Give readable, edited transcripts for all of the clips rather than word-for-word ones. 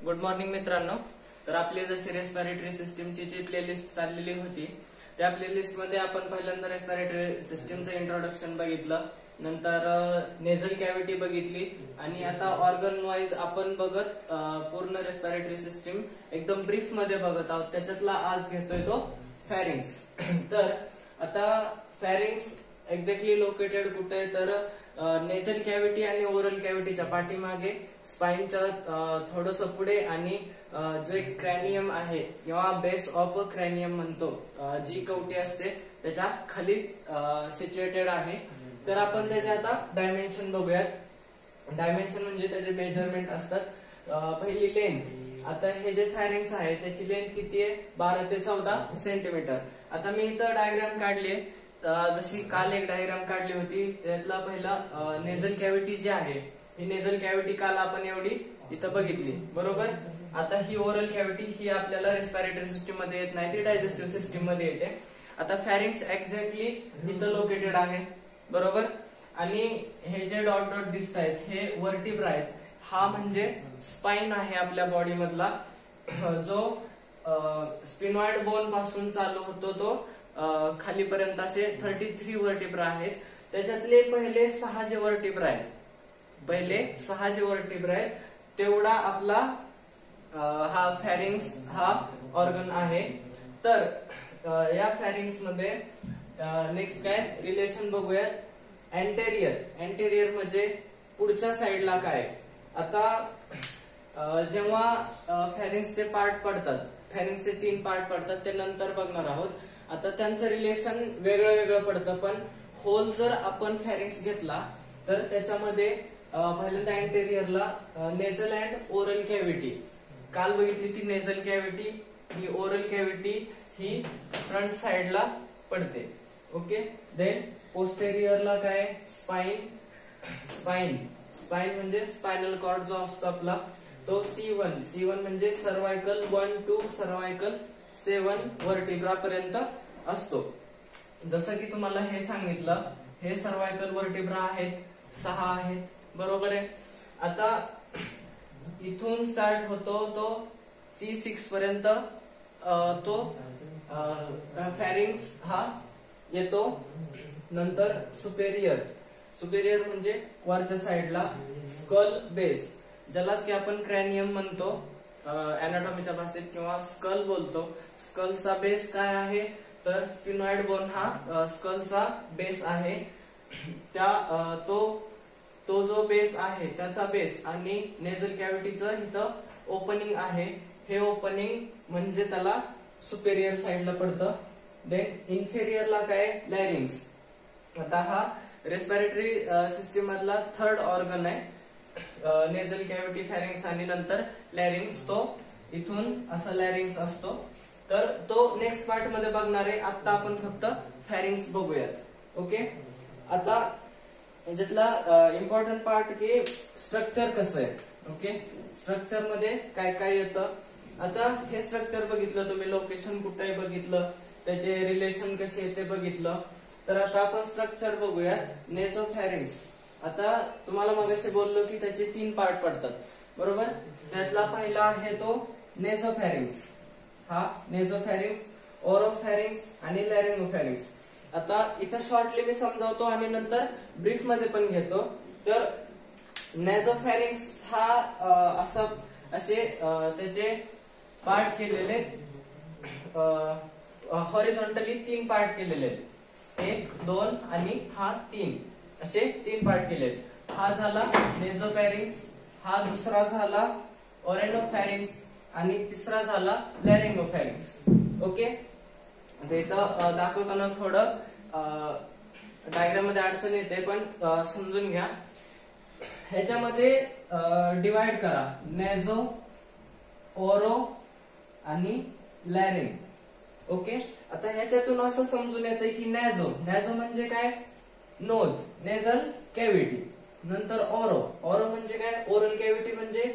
Good morning मित्रांनो. तर आपली जशी रेस्पिरेटरी सिस्टीमची जी प्लेलिस्ट चाललेली होती त्या प्लेलिस्ट मध्ये आपण पहिल्यांदा रेस्पिरेटरी सिस्टीमचं इंट्रोडक्शन बघितलं, नंतर नेझल कॅव्हिटी बघितली आणि आता ऑर्गन वाईज आपण बघत पूर्ण रेस्पिरेटरी सिस्टीम एकदम ब्रीफ मध्ये बघत आहोत. त्याच्यातला आज घेतोय तो फॅरिंग्स. तर आता फॅरिंग्स एक्झॅक्टली लोकेटेड कुठे आहे तर नेझल कॅव्हिटी आणि ओरल कॅव्हिटीच्या पाठीमागे स्पाइनच्या थोडस पुढे आणि जो एक क्रॅनियम आहे किंवा बेस ऑफ क्रॅनियम म्हणतो, जी कवटी असते त्याच्या खाली सिच्युएटेड आहे. तर आपण त्याचे आता डायमेन्शन बघूयात. डायमेन्शन म्हणजे त्याचे मेजरमेंट असतात. पहिली लेंथ. आता हे जे फॅरिंग्स आहे त्याची लेंथ किती आहे? 12 ते 14 सेंटीमीटर. आता मी इथं डायग्राम काढली, जशी काल एक डायग्राम काढली होती. त्यातला पहिला नेझल कॅव्हिटी जी आहे, ही नेझल कॅव्हिटी काल आपण एवढी इथं बघितली, बरोबर. आता ही ओरल कॅव्हिटी ही आपल्याला रेस्पिरेटरी सिस्टीम मध्ये येत नाही, ती डायजेस्टिव्ह सिस्टीम मध्ये येते. आता फॅरिंग्स एक्झॅक्टली इथं लोकेटेड आहे, बरोबर. आणि हे जे डॉट डॉट दिसत आहेत हे वर्टिब्रा आहेत. हा म्हणजे स्पाइन आहे आपल्या बॉडी मधला, जो स्पिनॉइड बोन पासून चालू होतो तो खालीपर्यंत असे 33 वर्टिब्रा आहेत. त्याच्यातले पहिले 6 जे वर्टिब्रा आहेत, तेवढा आपला हा फॅरिंग्स हा ऑर्गन आहे. तर या फॅरिंग्स मध्ये नेक्स्ट काय रिलेशन बघूयात. एंटेरियर म्हणजे पुढच्या साईडला काय. आता जेव्हा फॅरिंग्सचे पार्ट पडतात, फॅरिंग्सचे 3 पार्ट पडतात, ते नंतर बघणार आहोत. आता त्यांचं रिलेशन वेगळं पडतं, पण होल जर आपण फॅरिंग्स घेतला तर त्याच्यामध्ये पहिल्यांदा एंटेरियरला नेझल अँड ओरल कॅव्हिटी काल बघितली ती नेझल कॅव्हिटी. ही ओरल कॅव्हिटी ही फ्रंट साइडला पडते, ओके. देन पोस्टेरियरला काय स्पाइन म्हणजे स्पायनल कॉर्ड जो असतो आपला तो C1 म्हणजे सर्वायकल 1 to सर्वायकल 7 वर्टिब्रा पर्यंत असतो. जसं की तुम्हाला हे सांगितलं, हे सर्वायकल वर्टिब्रा आहेत, 6 आहेत, बरोबर आहे. आता इथून स्टार्ट होतो तो C6 पर्यंत तो फॅरिंग्स हा येतो. नंतर सुपेरियर म्हणजे वरच्या साईडला स्कल बेस, ज्यालाच की आपण क्रॅनियम म्हणतो अनाटॉमीच्या भाषेत, किंवा स्कल बोलतो. स्कलचा बेस काय आहे तर स्पिनॉइड बोन हा स्कलचा बेस आहे. त्या तो जो बेस आहे त्याचा बेस आणि नेझल कॅव्हिटीचं इथं ओपनिंग आहे. हे ओपनिंग म्हणजे त्याला सुपेरियर साइडला पडतं. देन इन्फेरियरला काय लॅरिंग्स. आता हा रेस्पिरेटरी सिस्टीम मधला 3rd ऑर्गन आहे. नेझल कॅव्हिटी, फॅरिंग्स आणि नंतर लॅरिंग्स. तो इथून असा लॅरिंग्स असतो. तर तो नेक्स्ट पार्ट मध्ये बघणार आहे. आता आपण फक्त फॅरिंग्स बघूयात, ओके. आता याच्यातला इम्पॉर्टंट पार्ट की स्ट्रक्चर कसं आहे, ओके. स्ट्रक्चर मध्ये काय काय येतं. आता हे स्ट्रक्चर बघितलं तुम्ही, लोकेशन कुठे बघितलं, त्याचे रिलेशन कसे आहे ते बघितलं. तर आता आपण स्ट्रक्चर बघूयात. नेझोफॅरिंग्स. आता तुम्हाला मगाशी बोललो की त्याचे 3 पार्ट पडतात, बरोबर. त्यातला पहिला आहे तो नेझोफॅरिंग्स. हा नेझोफॅरिंग्स, ओरोफॅरिंग्स आणि लॅरिंगोफॅरिंग्स. आता इथं शॉर्टली मी समजावतो आणि नंतर ब्रीफ मध्ये पण घेतो. तर नेझोफॅरिंग्स हा असे त्याचे पार्ट केलेले हॉरिझॉन्टली 3 पार्ट केलेले आहेत. 1, 2 आणि हा 3 असे 3 पार्ट केलेत. हा झाला नेझोफॅरिंग्स, हा दुसरा झाला ओरेनोफॅरिंग्स आणि तिसरा झाला लॅरिंगोफॅरिंग्स, ओके. इथं दाखवताना थोडं डायग्राम मध्ये अडचण येते, पण समजून घ्या. ह्याच्यामध्ये डिवाइड करा नेझो, ओरो आणि लॅरिंग, ओके. आता ह्याच्यातून असं समजून येतं की नॅझो म्हणजे काय नोज, नेझल कॅव्हिटी. नंतर ओरो म्हणजे काय ओरल कॅव्हिटी म्हणजे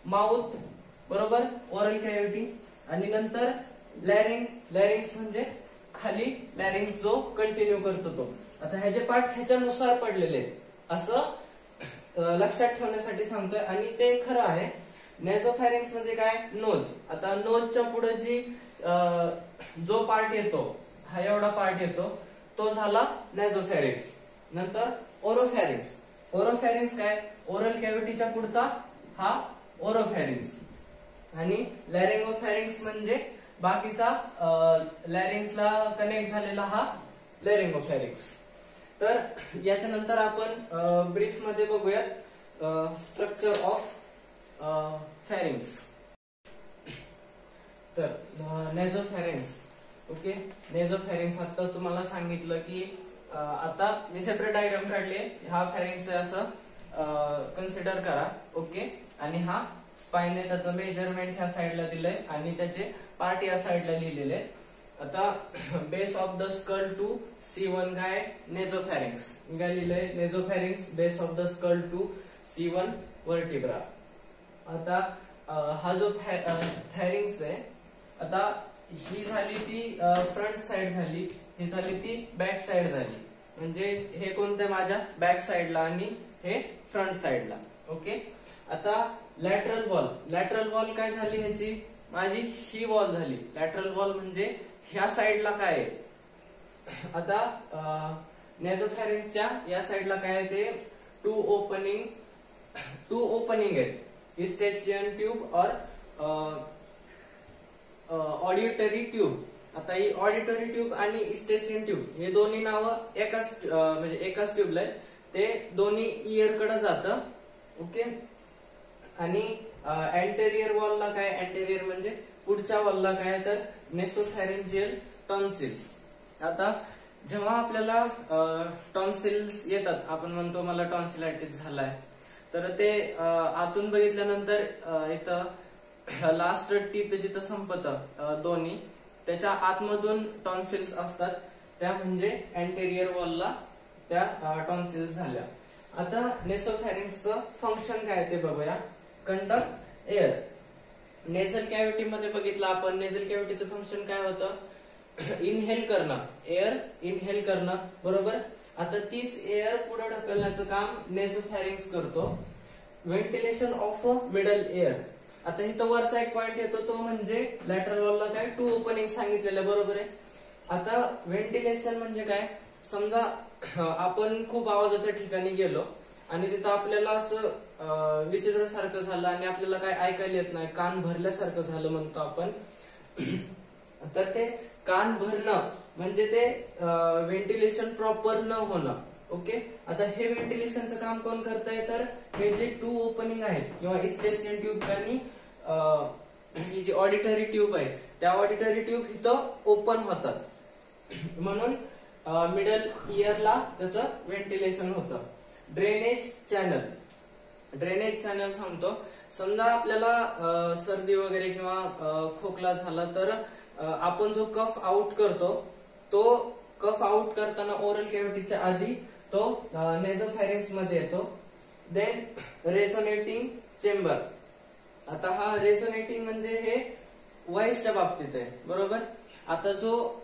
माउथ, बरोबर, ओरल कॅव्हिटी. आणि नंतर लॅरिंग्स म्हणजे खाली लॅरिंग्स जो कंटिन्यू करतो तो. आता ह्याचे पार्ट ह्याच्यानुसार पडलेले असं लक्षात ठेवण्यासाठी सांगतोय आणि ते खरं आहे. नेझोफॅरिंक्स म्हणजे काय? नोज. आता नोजच्या पुढे जी जो पार्ट येतो, हा एवढा पार्ट येतो, तो झाला नेझोफॅरिंक्स. नंतर ओरोफॅरिंक्स. ओरोफॅरिंक्स काय? ओरल कॅव्हिटीच्या पुढचा हा ओरोफॅरिंक्स. आणि लॅरिंगोफॅरिंक्स म्हणजे बाकीचा लॅरिंग्सला कनेक्ट झालेला हा लॅरिंगोफॅरिंक्स. तर याच्यानंतर आपण ब्रीफ मध्ये बघूयात स्ट्रक्चर ऑफ फॅरिंक्स. तर नेझोफॅरिंक्स. ओके, नेझोफॅरिंक्स आता तुम्हाला सांगितलं की आता मी सेपरेट डायग्राम काढले. हा फॅरिंक्स असं कन्सिडर करा. ओके, आणि हा स्पाइन आहे, त्याचं मेजरमेंट ह्या साइडला दिलंय आणि त्याचे पार्ट या साइडला लिहिलेले आहेत. आता base of the skull to C1 काय? नेझोफॅरिंक्स. काय लिहिलंय? Nasopharynx base of the skull to C1 vertebra. आता हा जो फॅरिंक्स आहे, आता ही झाली ती फ्रंट साइड झाली, ही झाली ती बॅक साइड झाली. म्हणजे हे कोणत्या? माझ्या बॅक साइडला आणि हे फ्रंट साइडला. ओके, आता लॅटरल वॉल. लॅटरल वॉल काय झाली ह्याची? माझी ही वॉल झाली. लॅटरल वॉल म्हणजे ह्या साइडला काय आहे? आता नेझोफॅरिंक्सच्या या साइडला काय आहे? ते टू ओपनिंग आहेत. इस्टेचियन ट्यूब और ऑडिटरी ट्यूब. आता ही ऑडिटरी ट्यूब आणि इस्टेचियन ट्यूब हे दोन्ही नावं एकाच ट्यूबला आहेत. ते दोन्ही इयर कडे जातं. ओके, आणि अँटेरियर वॉलला काय? अँटेरियर म्हणजे पुढच्या वॉलला काय? तर नेसोफॅरिंजियल टॉन्सिल्स. आता जेव्हा आपल्याला टॉन्सिल्स येतात, आपण म्हणतो मला टॉन्सिलायटिस झालाय, तर ते आतून बघितल्यानंतर इथं लास्ट टीथ जिथं संपतं दोन्ही, त्याच्या आतमधून टॉन्सिल्स असतात, त्या म्हणजे अँटेरियर वॉलला त्या टॉन्सिल्स झाल्या. आता नेसोफॅरिंक्सचं फंक्शन काय ते बघूया. Conduct air. नेझल कॅव्हिटी मध्ये बघितलं आपण, नेझल कॅव्हिटीचं फंक्शन काय होतं? इनहेल करणं, एअर इनहेल करणं, बरोबर. आता तीच एअर पुढे ढकलण्याचं काम नेसोफॅरिंक्स करतो. Ventilation of middle air. आता इथं वरचा एक पॉइंट येतो, तो म्हणजे लॅटरल वॉलला काय? टू ओपनिंग सांगितलेलं, बरोबर आहे. आता व्हेंटिलेशन म्हणजे काय? समजा आपण खूप आवाजाच्या ठिकाणी गेलो आणि तिथं आपल्याला असं विचित्र सारखं झालं आणि आपल्याला काय ऐकायला येत नाही, कान भरल्यासारखं झालं म्हणतो आपण. तर ते कान भरणं म्हणजे ते व्हेंटिलेशन प्रॉपर न होणं. ओके, आता हे व्हेंटिलेशनचं काम कोण करतंय? तर हे जे टू ओपनिंग आहेत किंवा इस्टेचियन ट्यूब आणि ही जी ऑडिटरी ट्यूब आहे, त्या ऑडिटरी ट्यूब इथं ओपन होतात, म्हणून मिडल इयरला त्याचं व्हेंटिलेशन होतं. Drainage channel. ड्रेनेज चॅनल सांगतो. समजा आपल्याला सर्दी वगैरे किंवा खोकला झाला तर आपण जो कफ आउट करतो, तो कफ आउट करताना ओरल कॅव्हिटीच्या आधी तो नेझोफॅरिंक्स मध्ये येतो. Then resonating chamber. आता हा रेझोनेटिंग म्हणजे हे व्हॉइसच्या बाबतीत आहे, बरोबर. आता जो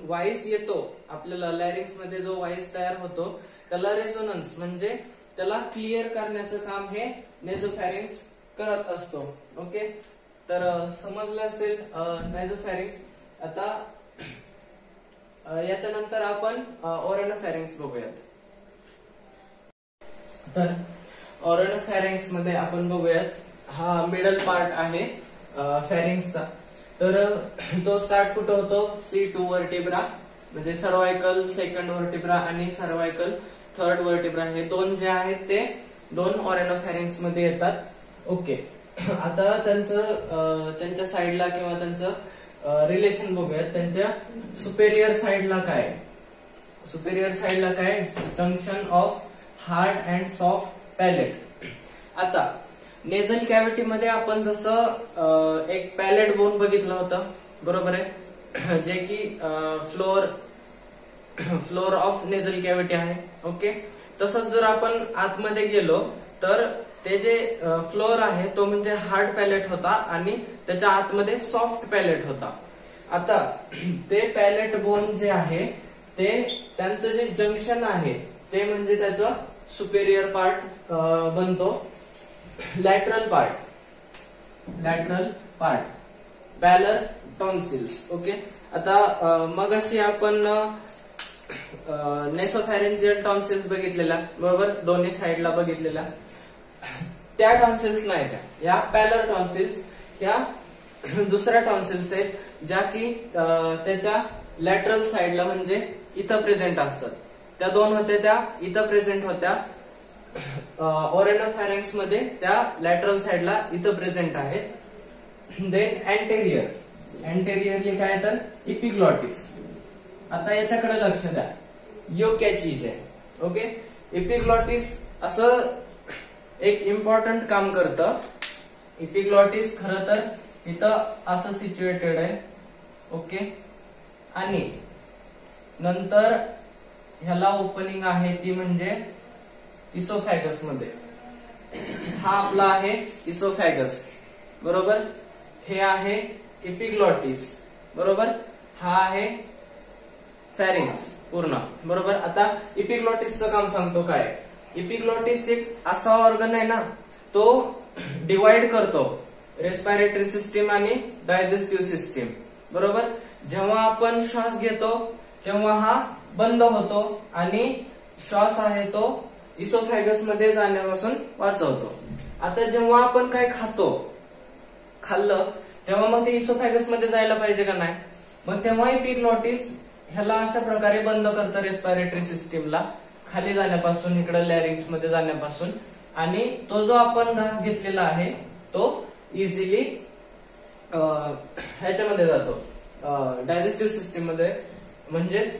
व्हॉइस येतो आपल्याला लॅरिंक्स मध्ये, जो व्हॉइस तयार होतो त्याला रेझोनन्स म्हणजे त्याला क्लिअर करण्याचं काम हे नेझोफॅरिंक्स करत असतो. ओके, तर समजलं असेल नेझोफॅरिंक्स. आता याच्यानंतर आपण ओरनोफॅरिंक्स बघूयात. तर ओरनोफॅरिंक्स मध्ये आपण बघूयात, हा मिडल पार्ट आहे फॅरिंक्सचा. तर तो स्टार्ट कुठं होतो? C2 वर्टिब्रा म्हणजे सर्वायकल सेकंड वर्टिब्रा आणि सर्वायकल थर्ड वर्टिब्रा, हे दोन जे आहेत ते दोन ओरनोफॅरिंक्स मध्ये येतात. ओके, आता त्यांच्या साईडला किंवा त्यांचं रिलेशन बघूयात. त्यांच्या सुपेरियर साईडला काय? सुपेरियर साईडला काय? Junction of hard and soft palate. आता नेझल कॅव्हिटी मध्ये आपण जसं एक पॅलेट बोन बघितलं होतं, बरोबर आहे, जे की फ्लोर ऑफ नेझल कॅव्हिटी आहे. ओके, तसंच जर आपण आतमध्ये गेलो तर ते जे फ्लोर आहे तो म्हणजे हार्ड पॅलेट होता आणि त्याच्या आतमध्ये सॉफ्ट पॅलेट होता. आता ते पॅलेट बोन जे आहे ते त्यांचं जे जंक्शन आहे ते म्हणजे त्याचं सुपेरियर पार्ट बनतो. Lateral part. Lateral part, palatine tonsils. Okay, आता मग अशी आपण नेसोफॅरेंजियल टॉन्सिल्स बघितलेला, बरोबर, दोन्ही साइडला बघितलेला. त्या टॉन्सिल्स नाही, त्या या पॅलर टॉन्सिल्स ह्या दुसऱ्या टॉन्सिल्स आहेत ज्या की त्याच्या लॅटरल साइडला म्हणजे इथं प्रेझेंट असतात. त्या दोन होत्या त्या इथं प्रेझेंट होत्या ओरेनोफॅरिंक्स मध्ये, त्या लॅटरल साइडला इथं प्रेझेंट आहेत. देन अँटेरियरली काय तर इपिग्लॉटिस. आता याच्याकडे लक्ष द्या, योकॅचीज आहे. ओके, इपिग्लॉटिस असं एक इम्पॉर्टंट काम करतं. इपिग्लॉटिस खरं तर इथं असं सिच्युएटेड आहे. ओके, आणि नंतर ह्याला ओपनिंग आहे ती म्हणजे इसोफॅगस मध्ये. हा आपला आहे इसोफॅगस, बरोबर. हे आहे इपिग्लॉटिस, बरोबर. हा आहे फॅरिंक्स पूर्ण, बरोबर. आता इपिग्लॉटिसचं काम सांगतो काय. इपिग्लॉटिस एक असा ऑर्गन आहे ना, तो डिवाइड करतो रेस्पिरेटरी सिस्टीम आणि डायजेस्टिव्ह सिस्टीम, बरोबर. जेव्हा आपण श्वास घेतो तेव्हा हा बंद होतो आणि श्वास आहे तो इसोफॅगस मध्ये जाण्यापासून वाचवतो. आता जेव्हा आपण काय खाल्लं तेव्हा मग ते इसोफॅगस मध्ये जायला पाहिजे का नाही, मग तेव्हा इपिग्लॉटिस ह्याला अशा प्रकारे बंद करतं रेस्पिरेटरी सिस्टीमला खाली जाण्यापासून, इकडे लॅरिंग्स मध्ये जाण्यापासून. आणि तो जो आपण घास घेतलेला आहे तो इझिली ह्याच्यामध्ये जातो डायजेस्टिव्ह सिस्टीम मध्ये, म्हणजेच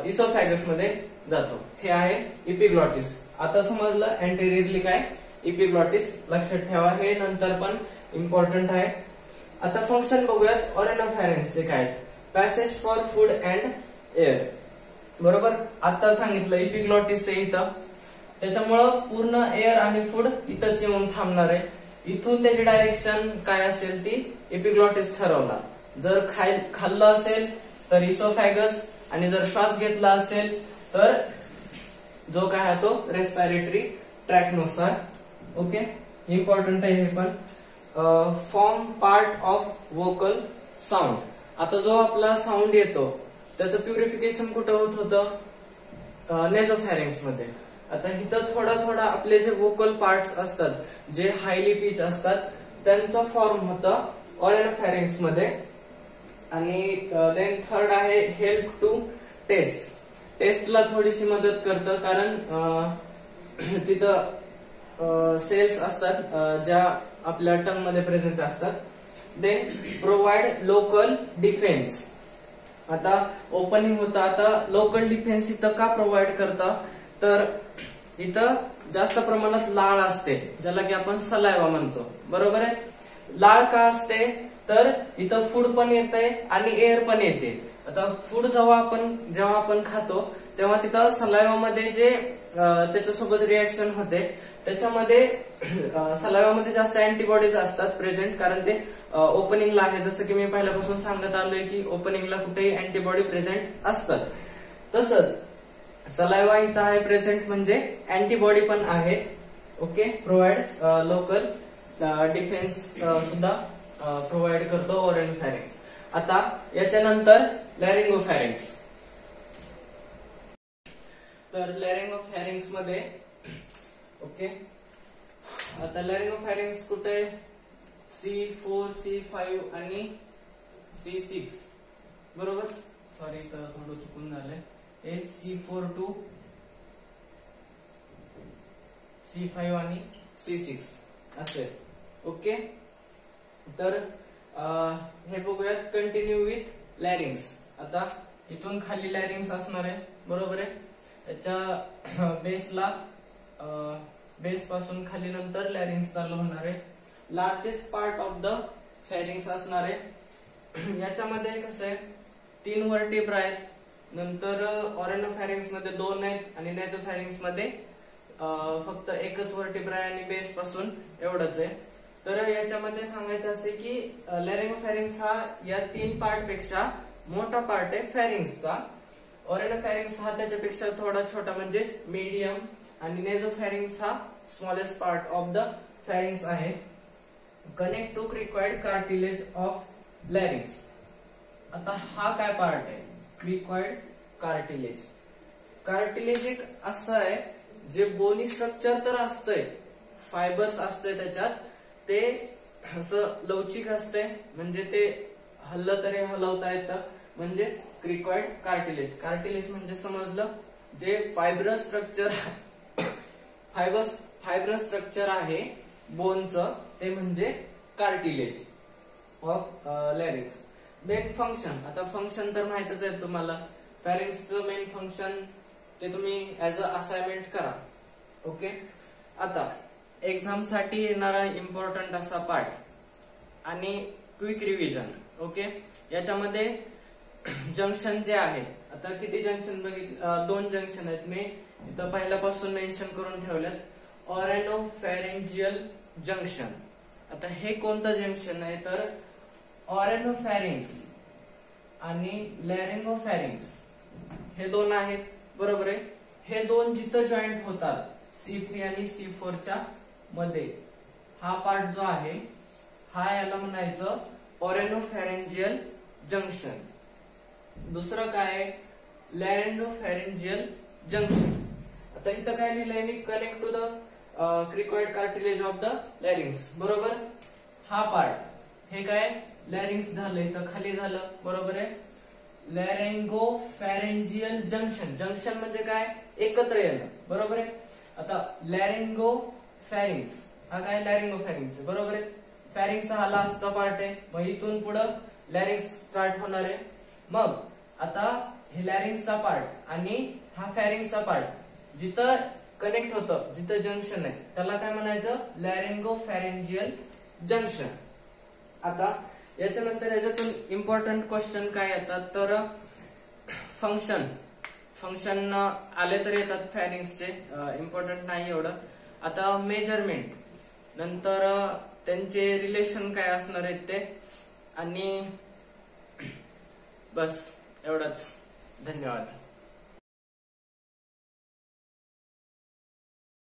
इसोफॅगस मध्ये जातो. हे आहे इपिग्लॉटिस. आता समजलं अँटेरियरली काय इपिग्लॉटिस, लक्षात ठेवा, हे नंतर पण इम्पॉर्टंट आहे. आता फंक्शन बघूयात ओरेनोफॅरिंक्सचे काय. Passage for food and air, बरोबर. आता सांगितलं इपिग्लॉटिस आहे इथं, त्याच्यामुळं पूर्ण एअर आणि फूड इथंच येऊन थांबणार आहे. इथून त्याची डायरेक्शन काय असेल ती इपिग्लॉटिस ठरवणार. जर खाल्लं असेल तर इसोफॅगस, आणि जर श्वास घेतला असेल तर जो काय आहे तो रेस्पिरेटरी ट्रॅक नुसार. ओके, इम्पॉर्टंट आहे हे पण. Form part of vocal sound. आता जो आपला साऊंड येतो त्याचं प्युरिफिकेशन कुठं होत होतं, नेझोफॅरिंक्स मध्ये. आता इथं थोडा आपले जे वोकल पार्ट्स असतात जे हायली पिच असतात त्यांचा फॉर्म होता ओरेनोफॅरिंक्स मध्ये. आणि देन थर्ड आहे हेल्प टू टेस्ट. टेस्टला थोडीशी मदत करतं, कारण तिथं सेल्स असतात ज्या आपल्या टंग मध्ये प्रेझेंट असतात. Then provide local defence. आता ओपनिंग होतं, आता लोकल डिफेन्स इथं का प्रोव्हाइड करतं, तर इथं जास्त प्रमाणात लाळ असते ज्याला की आपण सलायवा म्हणतो, बरोबर आहे. लाळ का असते तर इथं फूड पण येते आणि एअर पण येते. आता फूड जेव्हा आपण खातो तेव्हा तिथं सलायवामध्ये जे त्याच्यासोबत रिएक्शन होते त्याच्यामध्ये सलायवामध्ये जास्त अँटीबॉडीज असतात प्रेझेंट, कारण ते ओपनिंगला आहे. जसं की मी पहिल्यापासून सांगत आलोय की ओपनिंगला कुठेही अँटीबॉडी प्रेझेंट असतात, तसंच सलायवा इथं आहे प्रेझेंट म्हणजे अँटीबॉडी पण आहे. ओके, प्रोव्हाइड लोकल डिफेन्स सुद्धा प्रोव्हाइड करतो ओरेनोफॅरिंक्स. आता याच्यानंतर लॅरिंगोफॅरिंक्स. तर लॅरिंगोफॅरिंक्स मध्ये ओके, आता लॅरिंगोफॅरिंक्स कुठे C4, C5 आणि C6, बरोबर. सॉरी, इथं थोडं चुकून झालंय. हे C4 to C5 आणि C6 असे. ओके, तर हे बघूयात कंटिन्यू विथ लॅरिंग्स. आता इथून खाली लॅरिंग्स असणार आहे, बरोबर आहे. त्याच्या बेस पासून खाली नंतर लॅरिंग्स चालू होणार आहे. Largest part of the pharynx असणार आहे. याच्यामध्ये कसं आहे 3 वर्टिब्रा आहेत, नंतर ओरेनोफॅरिंक्स मध्ये 2 आहेत आणि नेझोफॅरिंक्स मध्ये फक्त एकच वर्टिब्रा आहे आणि बेस पासून एवढंच आहे. तर याच्यामध्ये सांगायचं असे की लॅरिंगोफॅरिंक्स हा या 3 पार्ट पेक्षा मोठा पार्ट आहे फॅरिंक्सचा. ओरेनोफॅरिंक्स हा त्याच्यापेक्षा थोडा छोटा म्हणजे मीडियम, आणि नेझोफॅरिंक्स हा smallest part of the pharynx आहे. Connect to cricoid cartilage of larynx. आता हा काय पार्ट आहे, क्रिकॉइड कार्टिलेज. कार्टिलेज एक असं आहे जे बोनी स्ट्रक्चर तर असतंय, फायबर्स असते त्याच्यात, ते असं लवचिक असते, म्हणजे ते हल्लं तरी हलवता येतं, म्हणजे क्रिकॉइड कार्टिलेज. कार्टिलेज म्हणजे समजलं जे फायब्रस स्ट्रक्चर आहे बोनचं, ते म्हणजे कार्टिलेज ऑफ लॅरिंक्स. मेन फंक्शन, आता फंक्शन तर माहितच आहे तुम्हाला, फॅरिंक्सचं मेन फंक्शन ते तुम्ही ऍज अ असाइनमेंट करा. ओके. आता एक्झाम साठी येणारा इम्पॉर्टंट असा पार्ट आणि क्विक रिव्हिजन. ओके. याच्यामध्ये जंक्शन जे आहेत, आता किती जंक्शन बघितले, 2 जंक्शन आहेत, मी इथं पहिल्यापासून मेन्शन करून ठेवलेत. ऑरेनोफॅरिंजियल जंक्शन. आता हे कोणतं जंक्शन आहे तर ऑरेनोफॅरिंक्स आणि लॅरिंगोफॅरिंक्स हे 2 आहेत, बरोबर आहे. हे 2 जिथं जॉईंट होतात C3 आणि C4 च्या मध्ये, हा पार्ट जो आहे हा याला म्हणायचं ऑरेनोफॅरिंजियल जंक्शन. दुसरं काय, लॅरिंगोफॅरिंजियल जंक्शन. आता इथं काय लिहिलंय मी, connect to the cricoid cartilage of the larynx, बरोबर. हा पार्ट हे काय लॅरिंग्स झालं, इथं खाली झालं, बरोबर आहे. लॅरिंगोफॅरिंजियल जंक्शन, जंक्शन म्हणजे काय, एकत्र येणं, बरोबर आहे. आता लॅरिंगोफॅरिंग्स, हा काय लॅरिंगोफॅरिंग्स, बरोबर आहे. फॅरिंग्स हा लास्टचा पार्ट आहे, मग इथून पुढं लॅरिंग्स स्टार्ट होणार आहे. मग आता हे लॅरिंग्सचा पार्ट आणि हा फॅरिंग्सचा पार्ट जिथं कनेक्ट होतं, जिथं जंक्शन आहे, त्याला काय म्हणायचं, लॅरिंगोफॅरिंजियल जंक्शन. आता याच्यानंतर याच्यातून इम्पॉर्टंट क्वेश्चन काय येतात तर फंक्शन आले तर येतात फॅरिंग्सचे, इम्पॉर्टंट नाही एवढं. आता मेजरमेंट, नंतर त्यांचे रिलेशन काय असणार आहेत ते, आणि बस एवढंच. धन्यवाद.